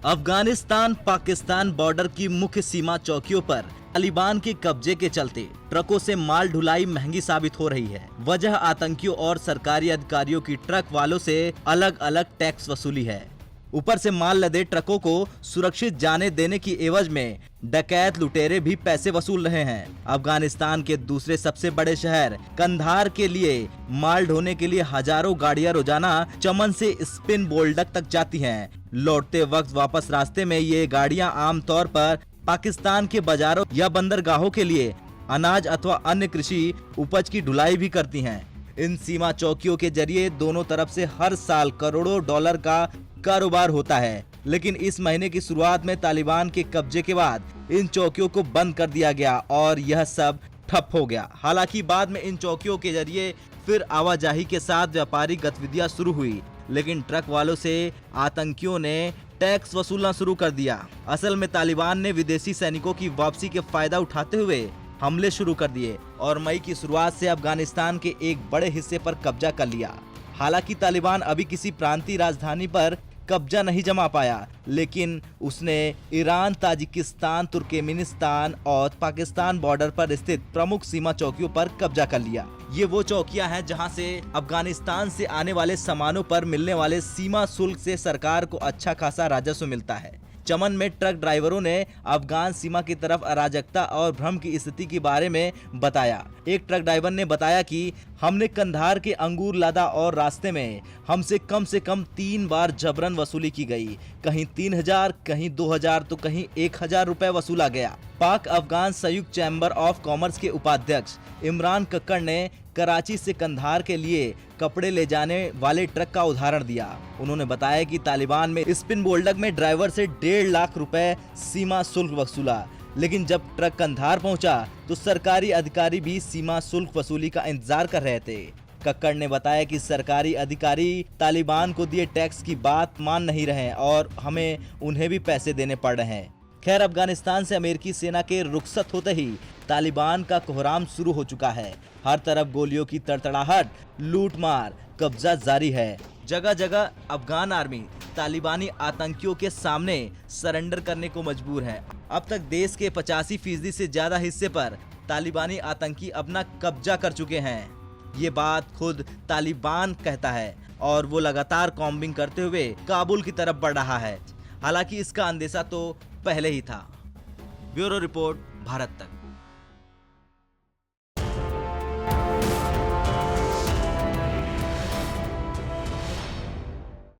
Afghanistan Pakistan border की मुख्य सीमा चौकियों पर तालिबान के कब्जे के चलते ट्रकों से माल ढुलाई महंगी साबित हो रही है। वजह आतंकियों और सरकारी अधिकारियों की ट्रक वालों से अलग अलग टैक्स वसूली है। ऊपर से माल लदे ट्रकों को सुरक्षित जाने देने की एवज में डकैत लुटेरे भी पैसे वसूल रहे हैं। अफगानिस्तान के दूसरे सबसे बड़े शहर कंधार के लिए माल ढोने के लिए हजारों गाड़ियां रोजाना चमन से स्पिन बोल्डक तक जाती हैं। लौटते वक्त वापस रास्ते में ये गाड़ियां आमतौर पर पाकिस्तान के बाजारों या बंदरगाहों के लिए अनाज अथवा अन्य कृषि उपज की ढुलाई भी करती हैं। इन सीमा चौकियों के जरिए दोनों तरफ से हर साल करोड़ों डॉलर का कारोबार होता है, लेकिन इस महीने की शुरुआत में तालिबान के कब्जे के बाद इन चौकियों को बंद कर दिया गया और यह सब ठप हो गया। हालांकि बाद में इन चौकियों के जरिए फिर आवाजाही के साथ व्यापारिक गतिविधियां शुरू हुई, लेकिन ट्रक वालों से आतंकियों ने टैक्स वसूलना शुरू कर दिया। असल में तालिबान ने विदेशी सैनिकों की वापसी के फायदा उठाते हुए हमले शुरू कर दिए और मई की शुरुआत से अफगानिस्तान के एक बड़े हिस्से पर कब्जा कर लिया। हालांकि तालिबान अभी किसी प्रांतीय राजधानी पर कब्जा नहीं जमा पाया, लेकिन उसने ईरान, ताजिकिस्तान, तुर्कमेनिस्तान और पाकिस्तान बॉर्डर पर स्थित प्रमुख सीमा चौकियों पर कब्जा कर लिया। ये वो चौकियां हैं जहां से अफगानिस्तान से आने वाले सामानों पर मिलने वाले सीमा शुल्क से सरकार को अच्छा खासा राजस्व मिलता है। चमन में ट्रक ड्राइवरों ने अफगान सीमा की तरफ अराजकता और भ्रम की स्थिति के बारे में बताया। एक ट्रक ड्राइवर ने बताया कि हमने कंधार के अंगूर लादा और रास्ते में हमसे कम से कम 3 बार जबरन वसूली की गई। कहीं 3000, कहीं 2000 तो कहीं 1000 रुपए वसूला गया। पाक अफगान संयुक्त चैम्बर ऑफ कॉमर्स के उपाध्यक्ष इमरान कक्कड़ ने कराची से कंधार के लिए कपड़े ले जाने वाले ट्रक का उदाहरण दिया। उन्होंने बताया कि तालिबान में स्पिन बोल्डक में ड्राइवर से 1.5 लाख रुपए सीमा शुल्क वसूला, लेकिन जब ट्रक कंधार पहुंचा तो सरकारी अधिकारी भी सीमा शुल्क वसूली का इंतजार कर रहे थे। कक्कड़ ने बताया कि सरकारी अधिकारी तालिबान को दिए टैक्स की बात मान नहीं रहे और हमें उन्हें भी पैसे देने पड़ रहे हैं। खैर, अफगानिस्तान से अमेरिकी सेना के रुखसत होते ही तालिबान का कोहराम शुरू हो चुका है। हर तरफ गोलियों की तड़तड़ाहट, लूटमार, कब्जा जारी है। जगह जगह अफगान आर्मी तालिबानी आतंकियों के सामने सरेंडर करने को मजबूर है। अब तक देश के 85% से ज्यादा हिस्से पर तालिबानी आतंकी अपना कब्जा कर चुके हैं। ये बात खुद तालिबान कहता है और वो लगातार कॉम्बिंग करते हुए काबुल की तरफ बढ़ रहा है। हालांकि इसका अंदेशा तो पहले ही था। ब्यूरो रिपोर्ट, भारत तक।